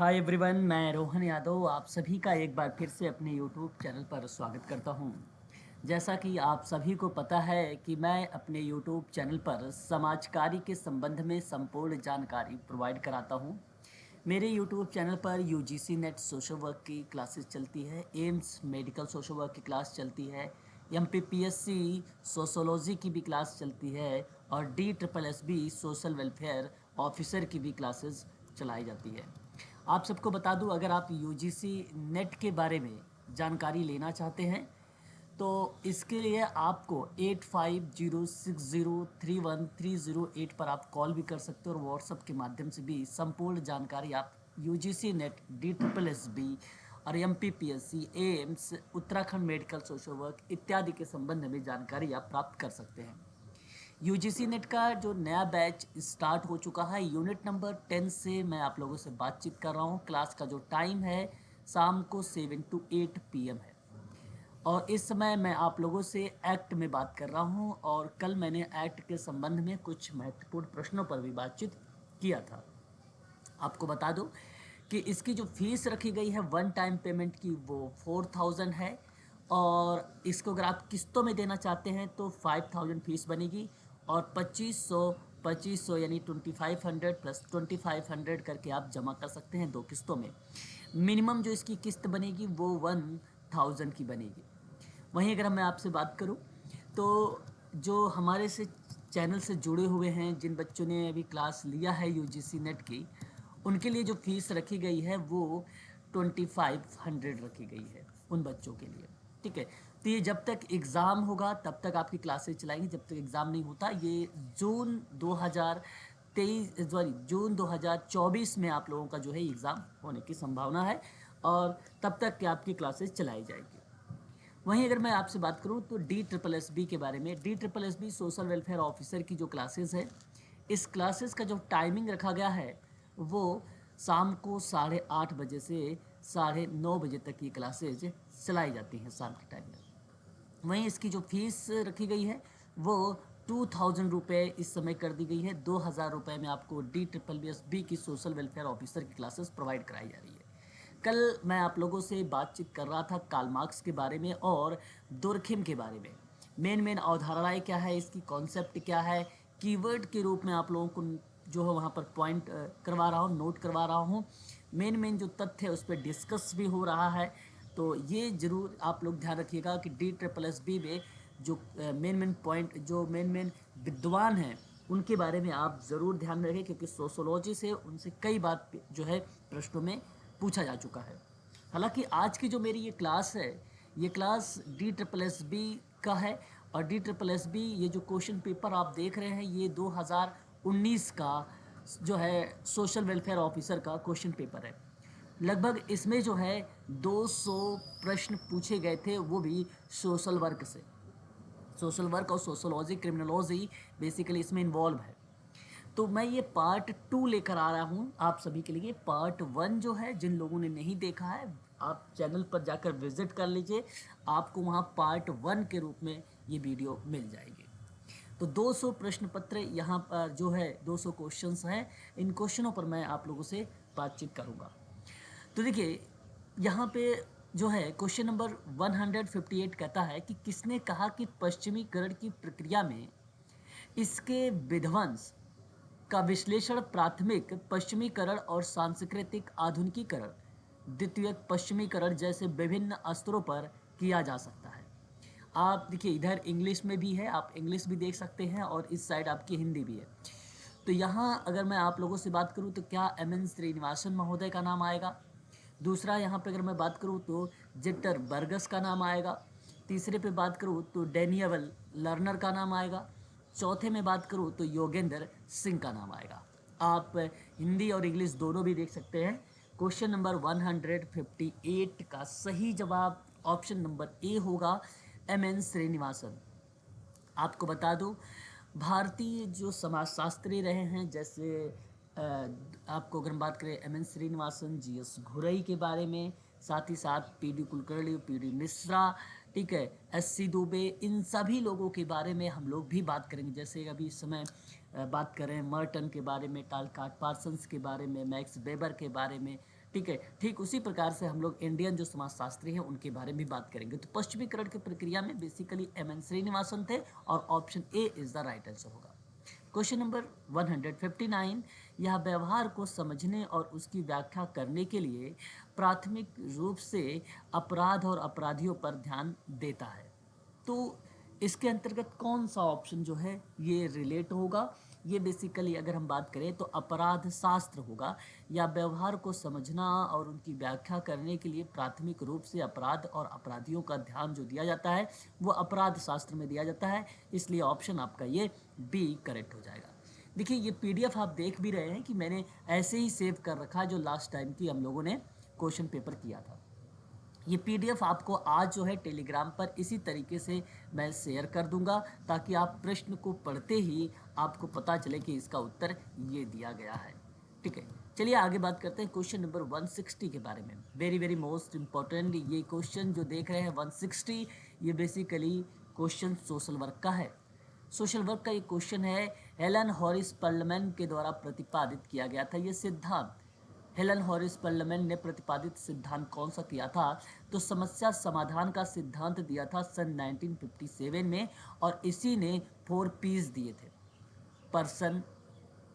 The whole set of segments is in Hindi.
हाय एवरीवन, मैं रोहन यादव आप सभी का एक बार फिर से अपने यूट्यूब चैनल पर स्वागत करता हूं। जैसा कि आप सभी को पता है कि मैं अपने यूट्यूब चैनल पर समाज कार्य के संबंध में संपूर्ण जानकारी प्रोवाइड कराता हूं। मेरे यूट्यूब चैनल पर यूजीसी नेट सोशल वर्क की क्लासेस चलती है, एम्स मेडिकल सोशल वर्क की क्लास चलती है, एमपीपीएससी सोशोलॉजी की भी क्लास चलती है और DSSB सोशल वेलफेयर ऑफिसर की भी क्लासेस चलाई जाती है। आप सबको बता दूं, अगर आप यूजीसी नेट के बारे में जानकारी लेना चाहते हैं तो इसके लिए आपको 8506031308 पर आप कॉल भी कर सकते हो और व्हाट्सएप के माध्यम से भी संपूर्ण जानकारी आप यूजीसी नेट, DSSB और MPPSC, AIIMS, Uttarakhand medical social work इत्यादि के संबंध में जानकारी आप प्राप्त कर सकते हैं। यूजीसी नेट का जो नया बैच स्टार्ट हो चुका है, यूनिट नंबर 10 से मैं आप लोगों से बातचीत कर रहा हूँ। क्लास का जो टाइम है शाम को 7 to 8 PM है और इस समय मैं आप लोगों से एक्ट में बात कर रहा हूँ और कल मैंने एक्ट के संबंध में कुछ महत्वपूर्ण प्रश्नों पर भी बातचीत किया था। आपको बता दूं कि इसकी जो फीस रखी गई है वन टाइम पेमेंट की वो 4000 है और इसको अगर आप किस्तों में देना चाहते हैं तो 5000 फीस बनेगी और 2500 यानी 2500 प्लस 2500 करके आप जमा कर सकते हैं दो किस्तों में। मिनिमम जो इसकी किस्त बनेगी वो 1000 की बनेगी। वहीं अगर मैं आपसे बात करूं तो जो हमारे से चैनल से जुड़े हुए हैं, जिन बच्चों ने अभी क्लास लिया है यूजीसी नेट की, उनके लिए जो फीस रखी गई है वो 2500 रखी गई है उन बच्चों के लिए। ठीक है, तो ये जब तक एग्ज़ाम होगा तब तक आपकी क्लासेज चलाएंगे, जब तक एग्ज़ाम नहीं होता। ये जून 2024 में आप लोगों का जो है एग्ज़ाम होने की संभावना है और तब तक के आपकी क्लासेज चलाई जाएगी। वहीं अगर मैं आपसे बात करूं तो DSSB के बारे में, DSSB सोशल वेलफेयर ऑफिसर की जो क्लासेस है, इस क्लासेस का जो टाइमिंग रखा गया है वो शाम को 8:30 बजे से 9:30 बजे तक ये क्लासेज चलाई जाती हैं शाम के टाइम में। वहीं इसकी जो फीस रखी गई है वो 2000 रुपये इस समय कर दी गई है। 2000 रुपये में आपको DSSB की सोशल वेलफेयर ऑफिसर की क्लासेस प्रोवाइड कराई जा रही है। कल मैं आप लोगों से बातचीत कर रहा था कार्ल मार्क्स के बारे में और दुर्खिम के बारे में। मेन अवधारणाएं क्या है, इसकी कॉन्सेप्ट क्या है, कीवर्ड के रूप में आप लोगों को जो है वहाँ पर पॉइंट करवा रहा हूँ, नोट करवा रहा हूँ। मेन जो तथ्य है उस पर डिस्कस भी हो रहा है। तो ये ज़रूर आप लोग ध्यान रखिएगा कि DSSB में जो मेन पॉइंट, जो मेन विद्वान हैं उनके बारे में आप ज़रूर ध्यान रखें, क्योंकि सोशोलॉजी से उनसे कई बात जो है प्रश्नों में पूछा जा चुका है। हालांकि आज की जो मेरी ये क्लास है, ये क्लास DSSB का है और DSSB ये जो क्वेश्चन पेपर आप देख रहे हैं ये 2019 का जो है सोशल वेलफेयर ऑफिसर का क्वेश्चन पेपर है। लगभग इसमें जो है 200 प्रश्न पूछे गए थे, वो भी सोशल वर्क से। सोशल वर्क और सोशोलॉजी, क्रिमिनोलॉजी बेसिकली इसमें इन्वॉल्व है। तो मैं ये पार्ट 2 लेकर आ रहा हूँ आप सभी के लिए। पार्ट 1 जो है, जिन लोगों ने नहीं देखा है आप चैनल पर जाकर विजिट कर लीजिए, आपको वहाँ पार्ट 1 के रूप में ये वीडियो मिल जाएगी। तो 200 प्रश्न पत्र यहाँ पर जो है 200 क्वेश्चंस हैं। इन क्वेश्चनों पर मैं आप लोगों से बातचीत करूँगा। तो देखिए, यहाँ पे जो है क्वेश्चन नंबर 158 कहता है कि किसने कहा कि पश्चिमीकरण की प्रक्रिया में इसके विध्वंस का विश्लेषण प्राथमिक पश्चिमीकरण और सांस्कृतिक आधुनिकीकरण द्वितीयक पश्चिमीकरण जैसे विभिन्न स्तरों पर किया जा सकता है। आप देखिए, इधर इंग्लिश में भी है, आप इंग्लिश भी देख सकते हैं और इस साइड आपकी हिंदी भी है। तो यहाँ अगर मैं आप लोगों से बात करूँ तो क्या MN श्रीनिवासन महोदय का नाम आएगा। दूसरा यहाँ पे अगर मैं बात करूँ तो जिटर बर्गस का नाम आएगा। तीसरे पे बात करूँ तो डैनियल लर्नर का नाम आएगा। चौथे में बात करूँ तो योगेंद्र सिंह का नाम आएगा। आप हिंदी और इंग्लिश दोनों भी देख सकते हैं। क्वेश्चन नंबर 158 का सही जवाब ऑप्शन नंबर ए होगा, MN श्रीनिवासन। आपको बता दूं, भारतीय जो समाजशास्त्री रहे हैं, जैसे आपको अगर हम बात करें MN श्रीनिवासन, GS घुरई के बारे में, साथ ही साथ PD कुलकर्णी, PD मिश्रा, ठीक है, SC दुबे, इन सभी लोगों के बारे में हम लोग भी बात करेंगे। जैसे अभी इस समय बात करें मर्टन के बारे में, टालकाट पार्सन्स के बारे में, मैक्स वेबर के बारे में, ठीक है, ठीक उसी प्रकार से हम लोग इंडियन जो समाजशास्त्री हैं उनके बारे में भी बात करेंगे। तो पश्चिमीकरण की प्रक्रिया में बेसिकली एम.एन. श्रीनिवासन थे और option A is the right answer होगा। क्वेश्चन नंबर 159, यह व्यवहार को समझने और उसकी व्याख्या करने के लिए प्राथमिक रूप से अपराध और अपराधियों पर ध्यान देता है। तो इसके अंतर्गत कौन सा ऑप्शन जो है ये रिलेट होगा? ये बेसिकली अगर हम बात करें तो अपराध शास्त्र होगा, या व्यवहार को समझना और उनकी व्याख्या करने के लिए प्राथमिक रूप से अपराध और अपराधियों का ध्यान जो दिया जाता है वो अपराध शास्त्र में दिया जाता है, इसलिए ऑप्शन आपका ये बी करेक्ट हो जाएगा। देखिए ये पीडीएफ आप देख भी रहे हैं कि मैंने ऐसे ही सेव कर रखा है जो लास्ट टाइम की हम लोगों ने क्वेश्चन पेपर किया था। ये पीडीएफ आपको आज जो है टेलीग्राम पर इसी तरीके से मैं शेयर कर दूंगा, ताकि आप प्रश्न को पढ़ते ही आपको पता चले कि इसका उत्तर ये दिया गया है। ठीक है, चलिए आगे बात करते हैं क्वेश्चन नंबर 160 के बारे में। वेरी वेरी मोस्ट इम्पॉर्टेंट ये क्वेश्चन जो देख रहे हैं 160, ये बेसिकली क्वेश्चन सोशल वर्क का है। सोशल वर्क का ये क्वेश्चन है, हेलन हॉरिस पर्लमैन के द्वारा प्रतिपादित किया गया था ये सिद्धांत। हेलन हॉरिस पर्लमैन ने प्रतिपादित सिद्धांत कौन सा किया था? तो समस्या समाधान का सिद्धांत दिया था सन 1957 में, और इसी ने 4 पीस दिए थे, पर्सन,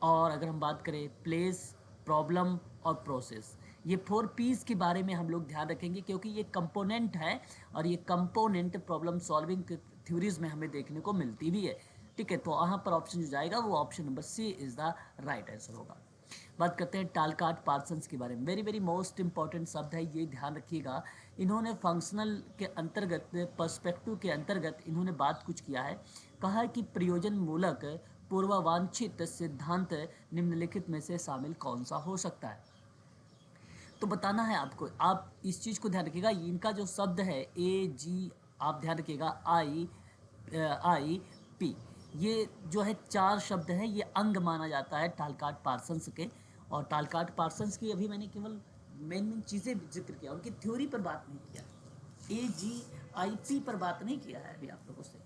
और अगर हम बात करें प्लेस, प्रॉब्लम और प्रोसेस। ये 4 पीस के बारे में हम लोग ध्यान रखेंगे, क्योंकि ये कंपोनेंट है और ये कंपोनेंट प्रॉब्लम सॉल्विंग थ्योरीज में हमें देखने को मिलती भी है। ठीक है, तो यहाँ पर ऑप्शन जो जाएगा वो option number C is the right answer होगा। बात करते हैं टालकाट पार्सन्स के बारे में। वेरी वेरी मोस्ट इंपॉर्टेंट शब्द है, ये ध्यान रखिएगा। इन्होंने फंक्शनल के अंतर्गत, पर्सपेक्टिव के अंतर्गत इन्होंने बात कुछ किया है। कहा है कि प्रयोजन मूलक पूर्ववांछित सिद्धांत निम्नलिखित में से शामिल कौन सा हो सकता है? तो बताना है आपको, आप इस चीज़ को ध्यान रखिएगा। इनका जो शब्द है AG, आप ध्यान रखिएगा I, ये जो है 4 शब्द है, ये अंग माना जाता है टालकाट पार्सन्स के। और टालकाट पार्सन्स की अभी मैंने केवल मेन चीज़ें जिक्र किया, उनकी थ्योरी पर बात नहीं किया। AGIP पर बात नहीं किया है अभी आप लोगों से।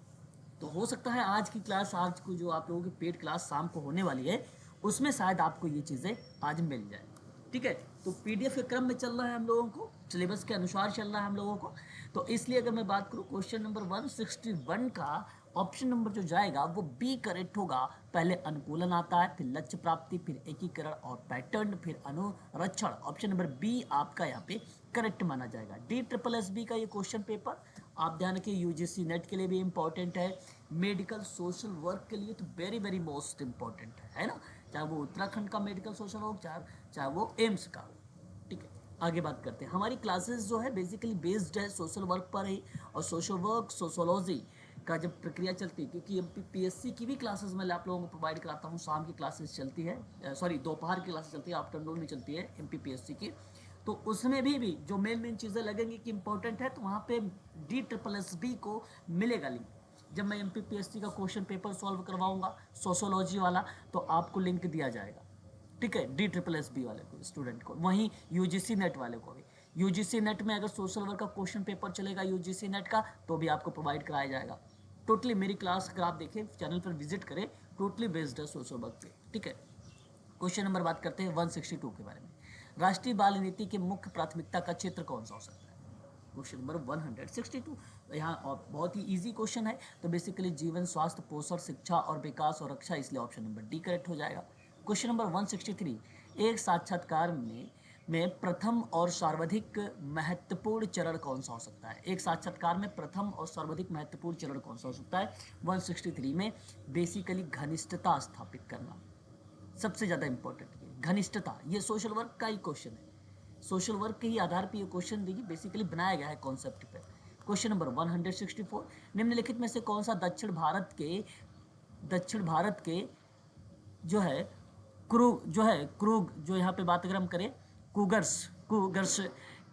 तो हो सकता है आज की क्लास, आज को जो आप लोगों की पेड क्लास शाम को होने वाली है, उसमें शायद आपको ये चीज़ें आज मिल जाए। ठीक है, तो पीडीएफ के क्रम में चल रहा है हम लोगों को, सिलेबस के अनुसार चल रहा है हम लोगों को। तो इसलिए अगर मैं बात करूँ क्वेश्चन नंबर 161 का, ऑप्शन नंबर जो जाएगा वो बी करेक्ट होगा। पहले अनुकूलन आता है, फिर लक्ष्य प्राप्ति, फिर एकीकरण और पैटर्न, फिर अनुरक्षण। ऑप्शन नंबर बी आपका यहाँ पे करेक्ट माना जाएगा। DSSB का ये क्वेश्चन पेपर आप ध्यान रखिए, UGC नेट के लिए भी इम्पॉर्टेंट है, मेडिकल सोशल वर्क के लिए तो वेरी वेरी मोस्ट इम्पॉर्टेंट है ना, चाहे वो उत्तराखंड का मेडिकल सोशल हो, चाहे वो एम्स का हो। ठीक है, आगे बात करते हैं। हमारी क्लासेस जो है बेसिकली बेस्ड है सोशल वर्क पर ही, और सोशल वर्क सोशोलॉजी का जब प्रक्रिया चलती है, क्योंकि MPPSC की भी क्लासेस मैं आप लोगों को प्रोवाइड कराता हूँ। शाम की क्लासेस चलती है, दोपहर की क्लासेस चलती है, आफ्टरनून में चलती है MPPSC की। तो उसमें भी जो मेन चीज़ें लगेंगी कि इंपॉर्टेंट है, तो वहाँ पे DSSB को मिलेगा लिंक। जब मैं MPPSC का क्वेश्चन पेपर सॉल्व करवाऊँगा सोशोलॉजी वाला, तो आपको लिंक दिया जाएगा। ठीक है, DSSB वाले को, स्टूडेंट को, वहीं UGC नेट वाले को भी। UGC नेट में अगर सोशल वर्क का क्वेश्चन पेपर चलेगा UGC नेट का, तो भी आपको प्रोवाइड कराया जाएगा। टोटली मेरी क्लास अगर आप देखें, चैनल पर विजिट करें, टोटली बेस्ड है सोशल वर्क पे। ठीक है, क्वेश्चन नंबर बात करते हैं 162 के बारे में। राष्ट्रीय बाल नीति के मुख्य प्राथमिकता का क्षेत्र कौन सा हो सकता है? क्वेश्चन नंबर 162, यहाँ बहुत ही इजी क्वेश्चन है। तो बेसिकली जीवन, स्वास्थ्य, पोषण, शिक्षा और विकास और रक्षा, इसलिए ऑप्शन नंबर डी करेक्ट हो जाएगा। क्वेश्चन नंबर 163, एक साक्षात्कार में प्रथम और सर्वाधिक महत्वपूर्ण चरण कौन सा हो सकता है? एक साक्षात्कार में प्रथम और सर्वाधिक महत्वपूर्ण चरण कौन सा हो सकता है? 163 में बेसिकली घनिष्ठता स्थापित करना सबसे ज़्यादा इंपॉर्टेंट है। घनिष्ठता, ये सोशल वर्क का ही क्वेश्चन है, सोशल वर्क के ही आधार पर ये क्वेश्चन देखिए बेसिकली बनाया गया है कॉन्सेप्ट पे। क्वेश्चन नंबर 164, निम्नलिखित में से कौन सा दक्षिण भारत के जो है क्रूग जो यहाँ पे बात अगर हम करें कुगर्स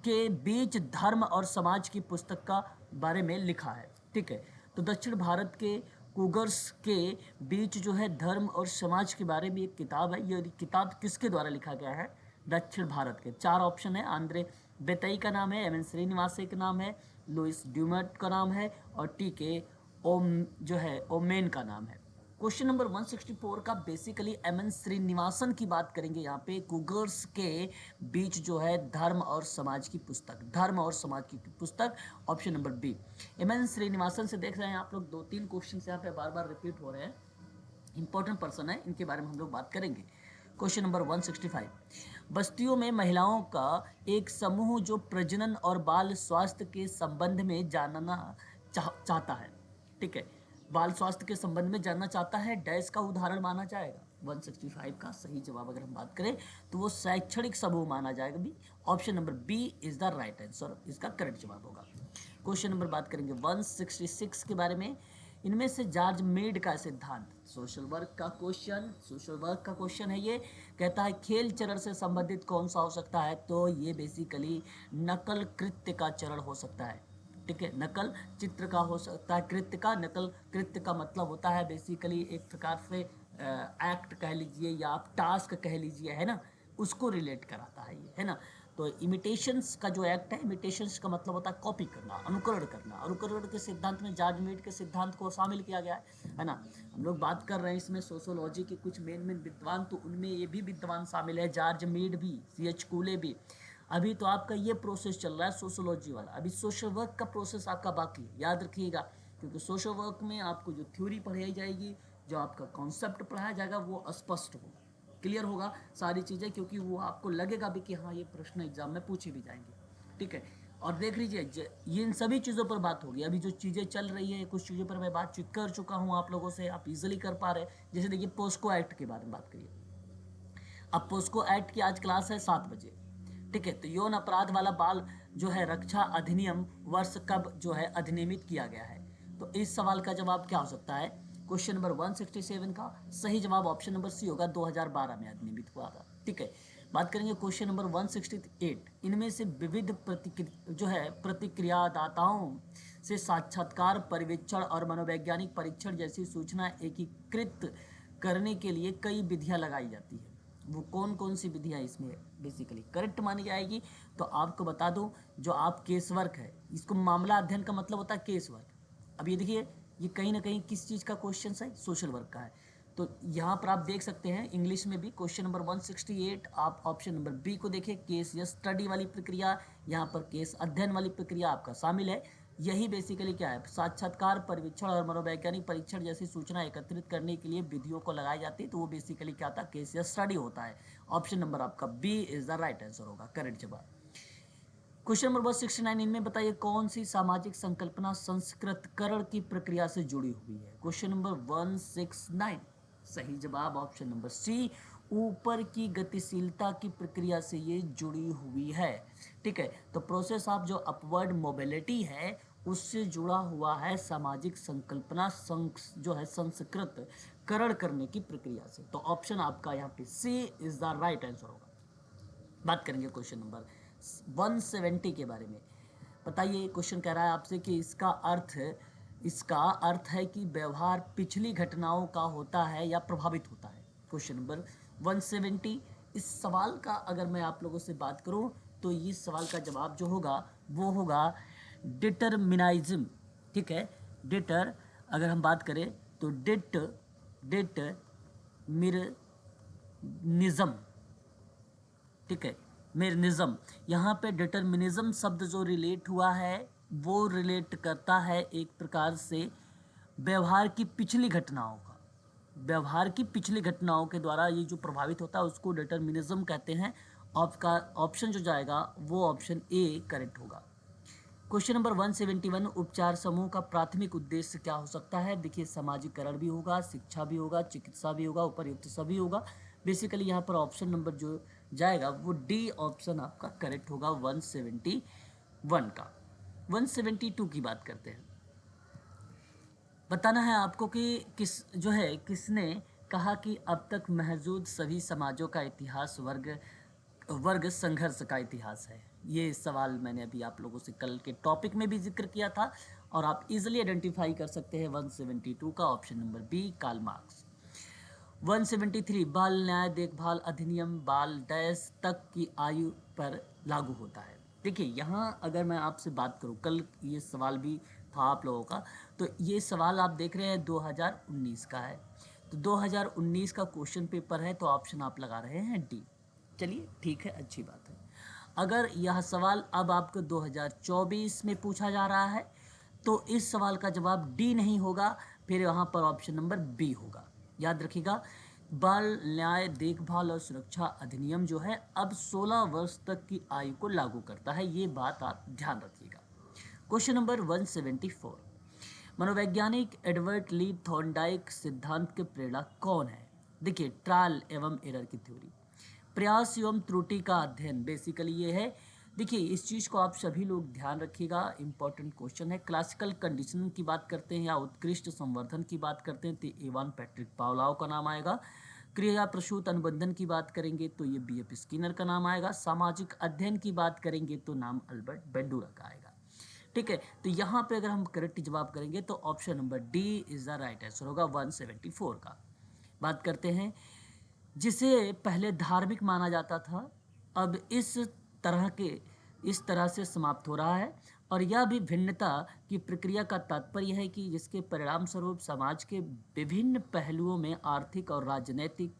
के बीच धर्म और समाज की पुस्तक का बारे में लिखा है। ठीक है, तो दक्षिण भारत के कुगर्स के बीच जो है धर्म और समाज के बारे में एक किताब है। ये किताब किसके द्वारा लिखा गया है? दक्षिण भारत के। 4 ऑप्शन है, आंद्रे बेतई का नाम है, एम.एन. श्रीनिवासन का नाम है, लुइस ड्यूमर्ट का नाम है, और टी.के. ओमेन का नाम है। क्वेश्चन नंबर 164 का बेसिकली एम.एन. श्रीनिवासन की बात करेंगे यहाँ पे। कुगर्स के बीच जो है धर्म और समाज की पुस्तक, धर्म और समाज की पुस्तक, option number B. M N. Srinivasan से देख रहे हैं आप लोग 2-3 क्वेश्चन यहाँ पे बार बार रिपीट हो रहे हैं, इंपॉर्टेंट पर्सन है, इनके बारे में हम लोग बात करेंगे। क्वेश्चन नंबर 165, बस्तियों में महिलाओं का एक समूह जो प्रजनन और बाल स्वास्थ्य के संबंध में जानना चाहता है, ठीक है, बाल स्वास्थ्य के संबंध में जानना चाहता है, डैश का उदाहरण माना जाएगा। 165 का सही जवाब अगर हम बात करें तो वो शैक्षणिक समूह माना जाएगा भी। Option number B is the right answer, इसका करेक्ट जवाब होगा। क्वेश्चन नंबर बात करेंगे 166 के बारे में। इनमें से जॉर्ज मेड का सिद्धांत, सोशल वर्क का क्वेश्चन, सोशल वर्क का क्वेश्चन है ये। कहता है खेल चरण से संबंधित कौन सा हो सकता है, तो ये बेसिकली नकल कृत्य का चरण हो सकता है, ठीक है, नकल चित्र का हो सकता है, कृत्य का। नकल कृत्य का मतलब होता है बेसिकली एक प्रकार से एक्ट कह लीजिए या आप टास्क कह लीजिए, है ना, उसको रिलेट कराता है ये, है ना। तो इमिटेशंस का जो एक्ट है, इमिटेशंस का मतलब होता है कॉपी करना, अनुकरण करना। अनुकरण के सिद्धांत में जॉर्ज मेड के सिद्धांत को शामिल किया गया है ना। हम लोग बात कर रहे हैं इसमें सोशोलॉजी के कुछ मेन विद्वान, तो उनमें ये भी विद्वान शामिल है, जॉर्ज मेड भी, C.H. कूले भी। अभी तो आपका ये प्रोसेस चल रहा है सोशोलॉजी वाला, अभी सोशल वर्क का प्रोसेस आपका बाकी है, याद रखिएगा। क्योंकि सोशल वर्क में आपको जो थ्योरी पढ़ाई जाएगी, जो आपका कॉन्सेप्ट पढ़ाया जाएगा, वो स्पष्ट हो, क्लियर होगा सारी चीज़ें, क्योंकि वो आपको लगेगा भी कि हाँ ये प्रश्न एग्जाम में पूछे भी जाएंगे, ठीक है। और देख लीजिए ये इन सभी चीज़ों पर बात होगी। अभी जो चीज़ें चल रही है, कुछ चीज़ों पर मैं बातचीत कर चुका हूँ आप लोगों से, आप इजीली कर पा रहे हैं। जैसे देखिए पोस्को एक्ट के बारे में बात करिए। अब पोस्को एक्ट की आज क्लास है 7 बजे, ठीक है। तो यौन अपराध वाला बाल जो है रक्षा अधिनियम वर्ष कब जो है अधिनियमित किया गया है, तो इस सवाल का जवाब क्या हो सकता है। क्वेश्चन नंबर 167 का सही जवाब ऑप्शन नंबर सी होगा, 2012 में अधिनियमित हुआ था, ठीक है। बात करेंगे क्वेश्चन नंबर 168, इनमें से विविध जो है प्रतिक्रियादाताओं से साक्षात्कार, पर्यवेक्षण और मनोवैज्ञानिक परीक्षण जैसी सूचना एकीकृत करने के लिए कई विधियां लगाई जाती है। वो कौन कौन सी विधियां इसमें बेसिकली करेक्ट मानी जाएगी, तो आपको बता दूं, जो आप केस वर्क है, इसको मामला अध्ययन का मतलब होता है केस वर्क। अब ये देखिए, ये कहीं ना कहीं किस चीज़ का क्वेश्चन है, सोशल वर्क का है। तो यहाँ पर आप देख सकते हैं इंग्लिश में भी क्वेश्चन नंबर 168, आप ऑप्शन नंबर बी को देखिए, केस या स्टडी वाली प्रक्रिया, यहाँ पर केस अध्ययन वाली प्रक्रिया आपका शामिल है। यही बेसिकली क्या है, साक्षात्कार, परीक्षण और मनोवैज्ञानिक परीक्षण जैसी सूचना एकत्रित करने के लिए विधियों को लगाई जाती है, तो वो बेसिकली क्या था, केस या स्टडी होता है। ऑप्शन नंबर आपका B is the right answer होगा, करेक्ट जवाब। क्वेश्चन नंबर 169, इनमें बताइए कौन सी सामाजिक संकल्पना संस्कृतकरण की प्रक्रिया से जुड़ी हुई है। क्वेश्चन नंबर 169, सही जवाब ऑप्शन नंबर सी, ऊपर की गतिशीलता की प्रक्रिया से ये जुड़ी हुई है, ठीक है। तो प्रोसेस ऑफ जो अपवर्ड मोबिलिटी है उससे जुड़ा हुआ है सामाजिक संकल्पना जो है संस्कृत करण करने की प्रक्रिया से, तो ऑप्शन आपका यहाँ पे सी इज द राइट आंसर होगा। बात करेंगे क्वेश्चन नंबर 170 के बारे में। बताइए, क्वेश्चन कह रहा है आपसे कि इसका अर्थ है कि व्यवहार पिछली घटनाओं का होता है या प्रभावित होता है। क्वेश्चन नंबर 170, इस सवाल का अगर मैं आप लोगों से बात करूं तो इस सवाल का जवाब जो होगा वो होगा डिटरमिनिज्म, ठीक है। डिटर अगर हम बात करें तो डिटरमिनिज्म, ठीक है, मेरनिज्म। यहाँ पे डिटर्मिनिज्म शब्द जो रिलेट हुआ है वो रिलेट करता है एक प्रकार से व्यवहार की पिछली घटनाओं का, व्यवहार की पिछली घटनाओं के द्वारा ये जो प्रभावित होता है उसको डिटर्मिनिज्म कहते हैं। आपका ऑप्शन जो जाएगा वो ऑप्शन ए करेक्ट होगा। क्वेश्चन नंबर 171, उपचार समूह का प्राथमिक उद्देश्य क्या हो सकता है। देखिए सामाजिकरण भी होगा, शिक्षा भी होगा, चिकित्सा भी होगा, उपर्युक्त सभी होगा। बेसिकली यहाँ पर ऑप्शन नंबर जो जाएगा वो डी ऑप्शन आपका करेक्ट होगा 171 का। 172 की बात करते हैं। बताना है आपको कि किसने कहा कि अब तक मौजूद सभी समाजों का इतिहास वर्ग संघर्ष का इतिहास है। ये सवाल मैंने अभी आप लोगों से कल के टॉपिक में भी जिक्र किया था और आप इजीली आइडेंटिफाई कर सकते हैं 172 का option number B, Karl Marx. 173, बाल न्याय देखभाल अधिनियम बाल डैश तक की आयु पर लागू होता है। देखिए यहाँ अगर मैं आपसे बात करूँ, कल ये सवाल भी था आप लोगों का, तो ये सवाल आप देख रहे हैं 2019 का है। तो 2019 का क्वेश्चन पेपर है, तो ऑप्शन आप लगा रहे हैं डी। चलिए ठीक है, अच्छी बात है। अगर यह सवाल अब आपको 2024 में पूछा जा रहा है तो इस सवाल का जवाब डी नहीं होगा, फिर यहाँ पर ऑप्शन नंबर बी होगा। याद रखिएगा, बाल न्याय देखभाल और सुरक्षा अधिनियम जो है अब 16 वर्ष तक की आयु को लागू करता है, ये बात आप ध्यान रखिएगा। क्वेश्चन नंबर 174, मनोवैज्ञानिक एडवर्ड ली थॉर्नडाइक सिद्धांत के प्रेरणा कौन है? देखिए, ट्रायल एवं एरर की थ्योरी, प्रयास एवं त्रुटि का अध्ययन, बेसिकली ये है। देखिए, इस चीज़ को आप सभी लोग ध्यान रखिएगा, इंपॉर्टेंट क्वेश्चन है। क्लासिकल कंडीशनिंग की बात करते हैं या उत्कृष्ट संवर्धन की बात करते हैं तो इवान पैट्रिक पावलोव का नाम आएगा। क्रिया प्रसूत अनुबंधन की बात करेंगे तो ये बी एफ स्किनर का नाम आएगा। सामाजिक अध्ययन की बात करेंगे तो नाम अल्बर्ट बेंडूरा का आएगा। ठीक है, तो यहाँ पे अगर हम करेक्ट जवाब करेंगे तो option number D is the right answer होगा 174 का। बात करते हैं, जिसे पहले धार्मिक माना जाता था अब इस तरह से समाप्त हो रहा है, और यह भी भिन्नता की प्रक्रिया का तात्पर्य है कि जिसके परिणाम स्वरूप समाज के विभिन्न पहलुओं में आर्थिक और राजनीतिक,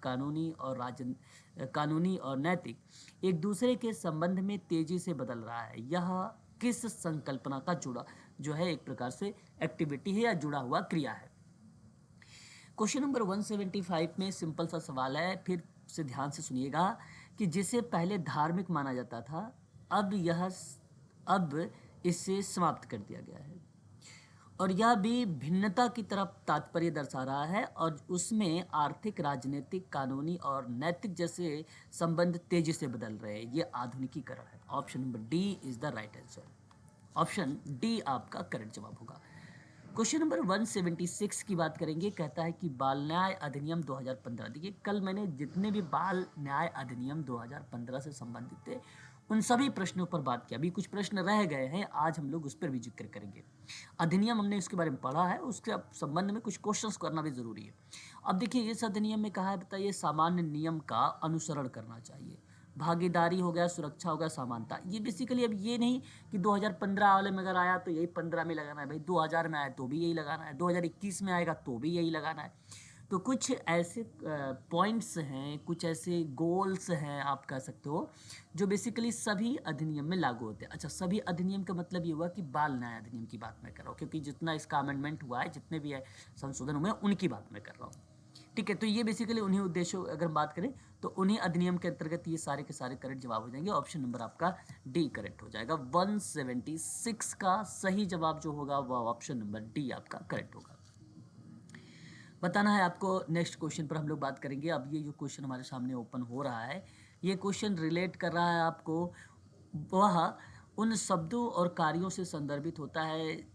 कानूनी और नैतिक एक दूसरे के संबंध में तेजी से बदल रहा है। यह किस संकल्पना का जुड़ा जो है एक प्रकार से एक्टिविटी है या जुड़ा हुआ क्रिया है। क्वेश्चन नंबर 175 में सिंपल सा सवाल है, फिर से ध्यान से सुनिएगा कि जिसे पहले धार्मिक माना जाता था अब इसे समाप्त कर दिया गया है, और यह भी भिन्नता की तरफ तात्पर्य दर्शा रहा है, और उसमें आर्थिक, राजनीतिक, कानूनी और नैतिक जैसे संबंध तेजी से बदल रहे हैं। ये आधुनिकीकरण है। Option number D is the right answer. Option D आपका करेक्ट जवाब होगा। क्वेश्चन नंबर 176 की बात करेंगे, कहता है कि बाल न्याय अधिनियम 2015। देखिए, कल मैंने जितने भी बाल न्याय अधिनियम 2015 से संबंधित थे उन सभी प्रश्नों पर बात की। अभी कुछ प्रश्न रह गए हैं, आज हम लोग उस पर भी जिक्र करेंगे। अधिनियम हमने उसके बारे में पढ़ा है, उसके संबंध में कुछ क्वेश्चंस करना भी जरूरी है। अब देखिए, इस अधिनियम में कहा है, बताइए, सामान्य नियम का अनुसरण करना चाहिए, भागीदारी हो गया, सुरक्षा हो गया, समानता। ये बेसिकली अब ये नहीं कि 2015 वाले में अगर आया तो यही 15 में लगाना है, भाई 2000 में आया तो भी यही लगाना है, 2021 में आएगा तो भी यही लगाना है। तो कुछ ऐसे पॉइंट्स हैं, कुछ ऐसे गोल्स हैं आप कह सकते हो, जो बेसिकली सभी अधिनियम में लागू होते हैं। अच्छा, सभी अधिनियम का मतलब ये हुआ कि बाल न्याय अधिनियम की बात मैं कर रहा हूँ, क्योंकि जितना इसका अमेंडमेंट हुआ है, जितने भी संशोधन हुए हैं, उनकी बात मैं कर रहा हूँ। ठीक है, तो ये बेसिकली उन्हीं उद्देश्यों, अगर हम बात करें तो उन्हीं अधिनियम के अंतर्गत ये सारे के सारे करेक्ट जवाब हो जाएंगे। ऑप्शन नंबर आपका डी करेक्ट हो जाएगा। 176 का सही जवाब जो होगा वह ऑप्शन नंबर डी आपका करेक्ट होगा। बताना है आपको। नेक्स्ट क्वेश्चन पर हम लोग बात करेंगे। अब ये जो क्वेश्चन हमारे सामने ओपन हो रहा है, ये क्वेश्चन रिलेट कर रहा है आपको, वह उन शब्दों और कार्यों से संदर्भित होता है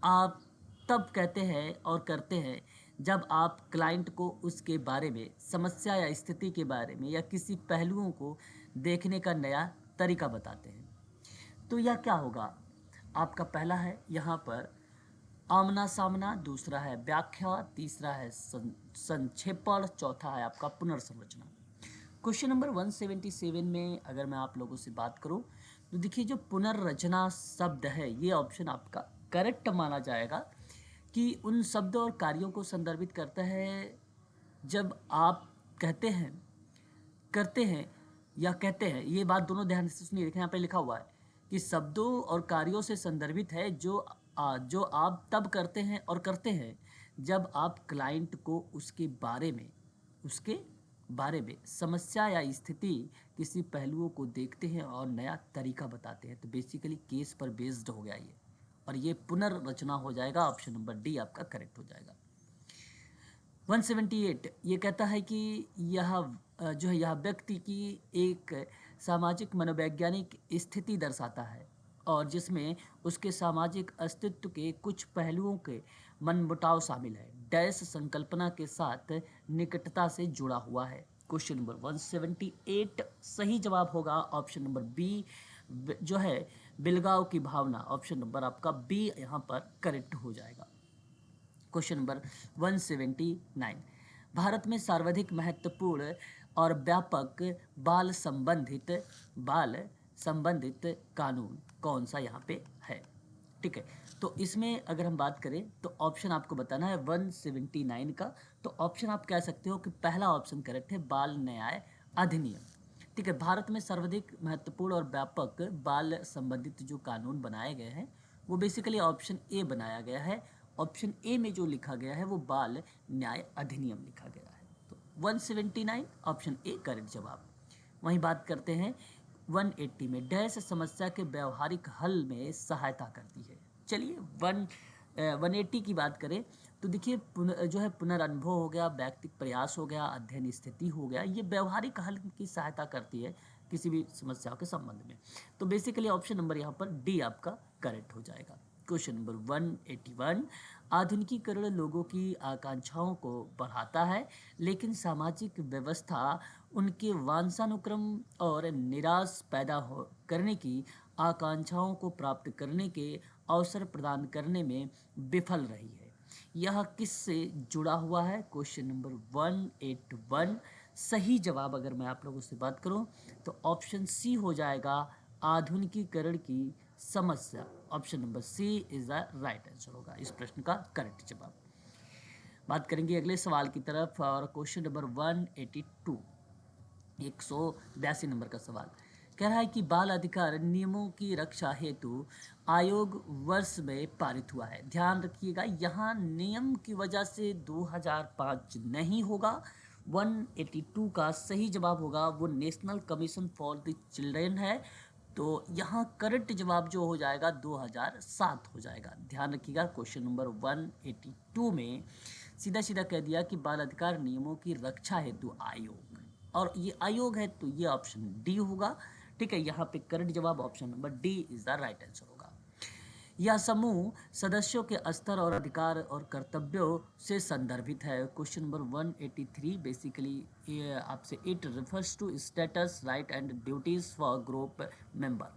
आप तब कहते हैं और करते हैं जब आप क्लाइंट को उसके बारे में, समस्या या स्थिति के बारे में या किसी पहलुओं को देखने का नया तरीका बताते हैं। तो यह क्या होगा? आपका पहला है यहाँ पर आमना सामना, दूसरा है व्याख्या, तीसरा है संक्षेपण, चौथा है आपका पुनर्संरचना। क्वेश्चन नंबर 177 में अगर मैं आप लोगों से बात करूं तो देखिए, जो पुनर्रचना शब्द है ये ऑप्शन आपका करेक्ट माना जाएगा कि उन शब्दों और कार्यों को संदर्भित करता है जब आप कहते हैं, करते हैं या कहते हैं। ये बात दोनों ध्यान से सुनिए, देखिए यहाँ पे लिखा हुआ है कि शब्दों और कार्यों से संदर्भित है जो आप तब करते हैं और करते हैं जब आप क्लाइंट को उसके बारे में समस्या या स्थिति, किसी पहलुओं को देखते हैं और नया तरीका बताते हैं। तो बेसिकली केस पर बेस्ड हो गया ये, और ये पुनर्रचना हो जाएगा। ऑप्शन नंबर डी आपका करेक्ट हो जाएगा। 178 ये कहता है कि यह जो है यह व्यक्ति की एक सामाजिक मनोवैज्ञानिक स्थिति दर्शाता है, और जिसमें उसके सामाजिक अस्तित्व के कुछ पहलुओं के मनमुटाव शामिल है, डैश संकल्पना के साथ निकटता से जुड़ा हुआ है। क्वेश्चन नंबर 178 सही जवाब होगा ऑप्शन नंबर बी, जो है बिलगाव की भावना। ऑप्शन नंबर आपका बी यहाँ पर करेक्ट हो जाएगा। क्वेश्चन नंबर 179, भारत में सर्वाधिक महत्वपूर्ण और व्यापक बाल संबंधित कानून कौन सा यहाँ पे है? ठीक है। तो इसमें अगर हम बात करें तो ऑप्शन आपको बताना है 179 का। तो ऑप्शन आप कह सकते हो कि पहला ऑप्शन करेक्ट है, बाल न्याय अधिनियम। ठीक है, भारत में सर्वाधिक महत्वपूर्ण और व्यापक बाल संबंधित जो कानून बनाए गए हैं वो बेसिकली ऑप्शन ए बनाया गया है। ऑप्शन ए में जो लिखा गया है वो बाल न्याय अधिनियम लिखा गया है। तो 179 ऑप्शन ए करेक्ट जवाब। वहीं बात करते हैं 180 में, डैश समस्या के व्यवहारिक हल में सहायता करती है। चलिए 180 की बात करें तो देखिए जो है पुनर्अनुभव हो गया, व्यक्तिगत प्रयास हो गया, अध्ययन स्थिति हो गया, ये व्यवहारिक हल की सहायता करती है किसी भी समस्याओं के संबंध में। तो बेसिकली ऑप्शन नंबर यहाँ पर डी आपका करेक्ट हो जाएगा। क्वेश्चन नंबर 181, आधुनिकीकरण लोगों की आकांक्षाओं को बढ़ाता है लेकिन सामाजिक व्यवस्था उनके वांछानुक्रम और निराश पैदा हो करने की आकांक्षाओं को प्राप्त करने के अवसर प्रदान करने में विफल रही है। यह किससे जुड़ा हुआ है? Question number 181। सही जवाब अगर मैं आप लोगों से बात करूं तो ऑप्शन सी हो जाएगा, आधुनिकीकरण की समस्या। Option number C is the right answer होगा इस प्रश्न का करेक्ट जवाब। बात करेंगे अगले सवाल की तरफ और क्वेश्चन नंबर 182, 182 नंबर का सवाल कह रहा है कि बाल अधिकार नियमों की रक्षा हेतु आयोग वर्ष में पारित हुआ है। ध्यान रखिएगा यहाँ नियम की वजह से 2005 नहीं होगा। 182 का सही जवाब होगा वो national commission for the children है। तो यहाँ करेक्ट जवाब जो हो जाएगा 2007 हो जाएगा। ध्यान रखिएगा क्वेश्चन नंबर 182 में सीधा सीधा कह दिया कि बाल अधिकार नियमों की रक्षा हेतु आयोग, और ये आयोग है तो ये ऑप्शन डी होगा। ठीक है, यहाँ पे करेक्ट जवाब option number D is the right answer होगा। यह समूह सदस्यों के स्तर और अधिकार और कर्तव्यों से संदर्भित है। क्वेश्चन नंबर 183 बेसिकली आपसे it refers to status right and duties for group member.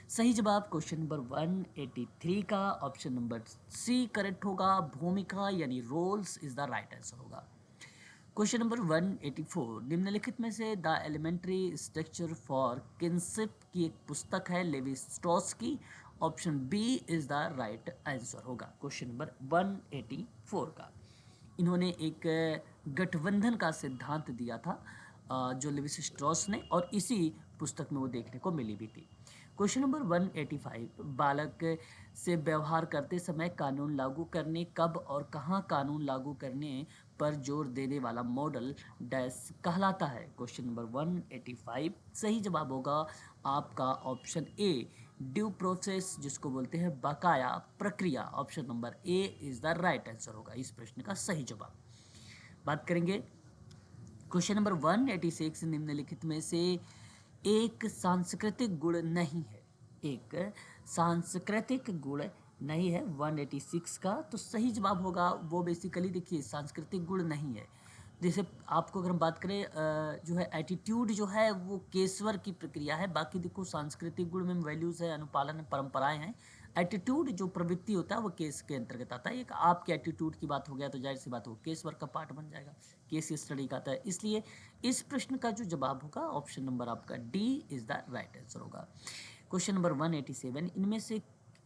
सही जवाब क्वेश्चन नंबर 183 का ऑप्शन नंबर सी करेक्ट होगा, भूमिका यानी roles is the right answer होगा। क्वेश्चन नंबर 184, निम्नलिखित में से the elementary structure for kinship की एक पुस्तक है लेवी स्ट्रॉस की। Option B is the right answer होगा क्वेश्चन नंबर 184 का। इन्होंने एक गठबंधन का सिद्धांत दिया था जो लेवी स्ट्रॉस ने, और इसी पुस्तक में वो देखने को मिली भी थी। क्वेश्चन नंबर 185, बालक से व्यवहार करते समय कानून लागू करने, कब और कहाँ कानून लागू करने पर जोर देने वाला मॉडल डैश कहलाता है। क्वेश्चन नंबर 185 सही जवाब होगा आपका ऑप्शन ए, ड्यू प्रोसेस जिसको बोलते हैं बकाया प्रक्रिया। Option number A is the right answer होगा इस प्रश्न का सही जवाब। बात करेंगे क्वेश्चन नंबर 186, निम्नलिखित में से एक सांस्कृतिक गुण नहीं है। एक सांस्कृतिक गुण नहीं है 186 का, तो सही जवाब होगा वो बेसिकली देखिए सांस्कृतिक गुण नहीं है। जैसे आपको अगर हम बात करें जो है एटीट्यूड जो है वो केसवर की प्रक्रिया है। बाकी देखो सांस्कृतिक गुण में वैल्यूज़ है, अनुपालन परंपराएं हैं। एटीट्यूड जो प्रवृत्ति होता है वो केस के अंतर्गत आता है। एक आपके एटीट्यूड की बात हो गया तो जाहिर सी बात हो केसवर का पार्ट बन जाएगा, केस स्टडी का आता है। इसलिए इस प्रश्न का जो जवाब होगा ऑप्शन नंबर आपका D is the right answer होगा। क्वेश्चन नंबर 187,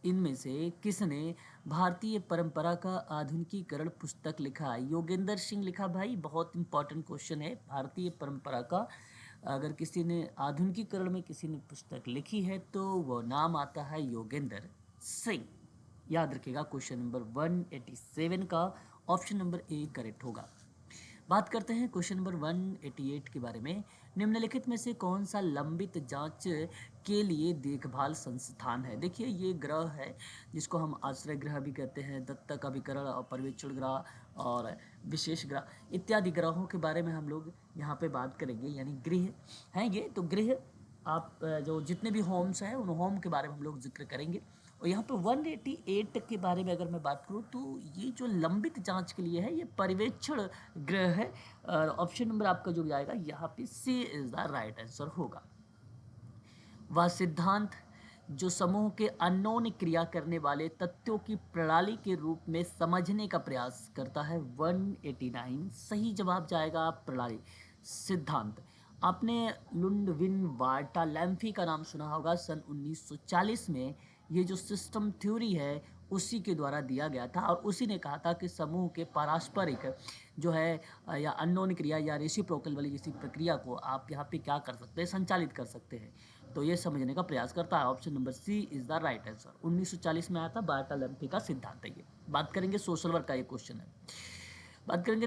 इनमें से किसने भारतीय परंपरा का आधुनिकीकरण पुस्तक लिखा? योगेंद्र सिंह लिखा। भाई बहुत इंपॉर्टेंट क्वेश्चन है। भारतीय परंपरा का अगर किसी ने आधुनिकीकरण में किसी ने पुस्तक लिखी है तो वो नाम आता है योगेंद्र सिंह। याद रखिएगा क्वेश्चन नंबर 187 का ऑप्शन नंबर ए करेक्ट होगा। बात करते हैं क्वेश्चन नंबर 188 के बारे में। निम्नलिखित में से कौन सा लंबित जांच के लिए देखभाल संस्थान है? देखिए ये ग्रह है जिसको हम आश्रय ग्रह भी कहते हैं, दत्तक अभिकरण और पर्यवेक्षण ग्रह और विशेष ग्रह इत्यादि ग्रहों के बारे में हम लोग यहाँ पे बात करेंगे। यानी गृह हैं ये, तो गृह आप जो जितने भी होम्स हैं उन होम के बारे में हम लोग जिक्र करेंगे। और यहाँ पे 188 के बारे में अगर मैं बात करूँ तो ये जो लंबित जांच के लिए है ये पर्यवेक्षण ग्रह है। और ऑप्शन नंबर आपका जो जाएगा यहाँ पे सी इज द राइट आंसर होगा। वह सिद्धांत जो समूह के अनोन क्रिया करने वाले तत्वों की प्रणाली के रूप में समझने का प्रयास करता है। 189 सही जवाब जाएगा प्रणाली सिद्धांत। आपने लुडविग वार्टालैम्फी का नाम सुना होगा। सन 1940 में ये जो सिस्टम थ्योरी है उसी के द्वारा दिया गया था और उसी ने कहा था कि समूह के पारस्परिक जो है या अननोन क्रिया या रेसिप्रोकल वाली जैसी प्रक्रिया को आप यहाँ पे क्या कर सकते हैं, संचालित कर सकते हैं। तो ये समझने का प्रयास करता है। Option number C is the right answer. 1940 में आया था बार्टोलोम्यूस का सिद्धांत है ये। बात करेंगे सोशल वर्क का, ये क्वेश्चन है। बात करेंगे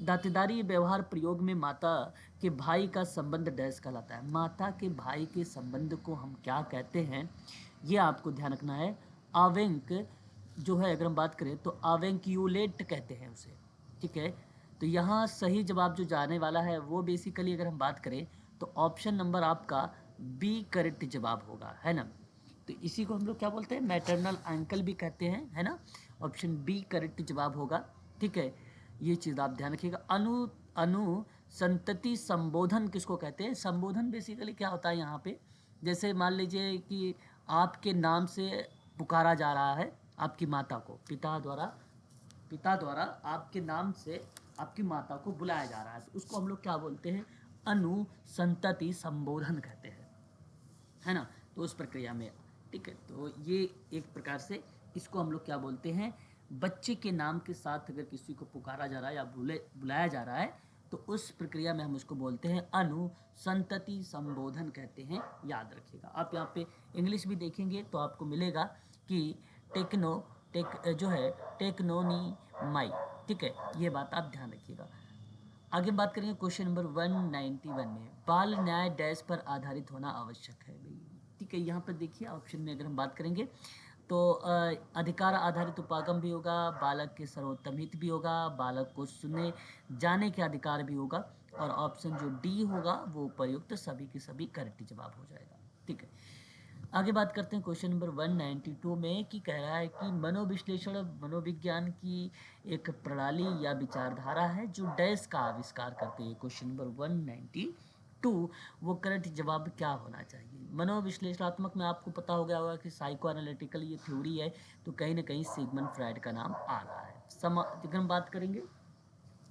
दातेदारी व्यवहार प्रयोग में माता के भाई का संबंध डैश कहलाता है। माता के भाई के संबंध को हम क्या कहते हैं, ये आपको ध्यान रखना है। आवेंक जो है, अगर हम बात करें तो आवेंक्यूलेट कहते हैं उसे, ठीक है। तो यहाँ सही जवाब जो जाने वाला है वो बेसिकली अगर हम बात करें तो ऑप्शन नंबर आपका बी करेक्ट जवाब होगा, है ना। तो इसी को हम लोग क्या बोलते हैं, मैटरनल अंकल भी कहते हैं, है ना। ऑप्शन बी करेक्ट जवाब होगा, ठीक है। ये चीज़ आप ध्यान रखिएगा। अनु संतति संबोधन किसको कहते हैं। संबोधन बेसिकली क्या होता है यहाँ पे, जैसे मान लीजिए कि आपके नाम से पुकारा जा रहा है आपकी माता को, पिता द्वारा आपके नाम से आपकी माता को बुलाया जा रहा है, तो उसको हम लोग क्या बोलते हैं, अनुसंतति संबोधन कहते हैं, है ना। तो उस प्रक्रिया में, ठीक है। तो ये एक प्रकार से इसको हम लोग क्या बोलते हैं, बच्चे के नाम के साथ अगर किसी को पुकारा जा रहा है या बुलाया जा रहा है तो उस प्रक्रिया में हम उसको बोलते हैं अनुसंतति संबोधन कहते हैं, याद रखिएगा। आप यहाँ पे इंग्लिश भी देखेंगे तो आपको मिलेगा कि जो है टेक्नोनी माई, ठीक है। ये बात आप ध्यान रखिएगा। आगे बात करेंगे क्वेश्चन नंबर 191 में, बाल न्याय डैश पर आधारित होना आवश्यक है भाई, ठीक है। यहाँ पर देखिए ऑप्शन में अगर हम बात करेंगे तो अधिकार आधारित उपागम भी होगा, बालक के सर्वोत्तम हित भी होगा, बालक को सुने जाने के अधिकार भी होगा, और ऑप्शन जो डी होगा वो उपयुक्त सभी के सभी करेक्ट जवाब हो जाएगा, ठीक है। आगे बात करते हैं क्वेश्चन नंबर 192 में, कि कह रहा है कि मनोविश्लेषण मनोविज्ञान की एक प्रणाली या विचारधारा है जो डैश का आविष्कार करते हैं। क्वेश्चन नंबर 192, वो करेक्ट जवाब क्या होना चाहिए। मनोविश्लेषणात्मक में आपको पता हो गया होगा कि साइको एनालिटिकल ये थ्योरी है, तो कहीं ना कहीं सिगमंड फ्राइड का नाम आ रहा है। अगर हम बात करेंगे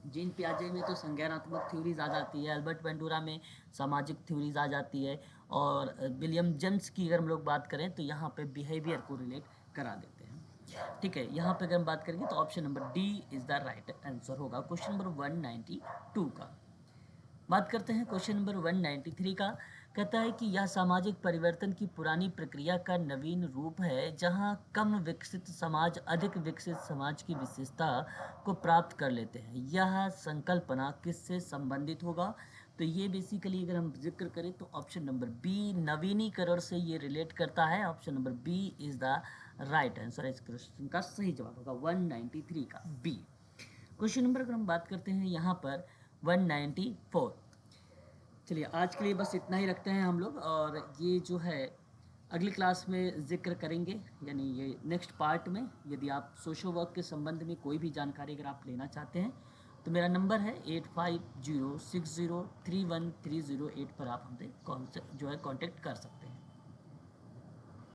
जीन पियाजे में तो संज्ञानात्मक थ्योरीज आ जाती है, अल्बर्ट बेंडूरा में सामाजिक थ्योरीज आ जाती है, और विलियम जेम्स की अगर हम लोग बात करें तो यहाँ पे बिहेवियर को रिलेट करा देते हैं, ठीक है। यहाँ पे अगर हम बात करेंगे तो option number D is the right answer होगा क्वेश्चन नंबर 192 का। बात करते हैं क्वेश्चन नंबर 193 का। कहता है कि यह सामाजिक परिवर्तन की पुरानी प्रक्रिया का नवीन रूप है जहां कम विकसित समाज अधिक विकसित समाज की विशेषता को प्राप्त कर लेते हैं। यह संकल्पना किससे संबंधित होगा, तो ये बेसिकली अगर हम जिक्र करें तो ऑप्शन नंबर बी नवीनीकरण से ये रिलेट करता है। Option number B is the right answer. इस क्वेश्चन का सही जवाब होगा 193 का बी। क्वेश्चन नंबर अगर हम बात करते हैं यहाँ पर 194। चलिए आज के लिए बस इतना ही रखते हैं हम लोग, और ये जो है अगली क्लास में जिक्र करेंगे, यानी ये नेक्स्ट पार्ट में। यदि आप सोशल वर्क के संबंध में कोई भी जानकारी अगर आप लेना चाहते हैं तो मेरा नंबर है 8506031308 पर आप हमसे जो है कांटेक्ट कर सकते हैं।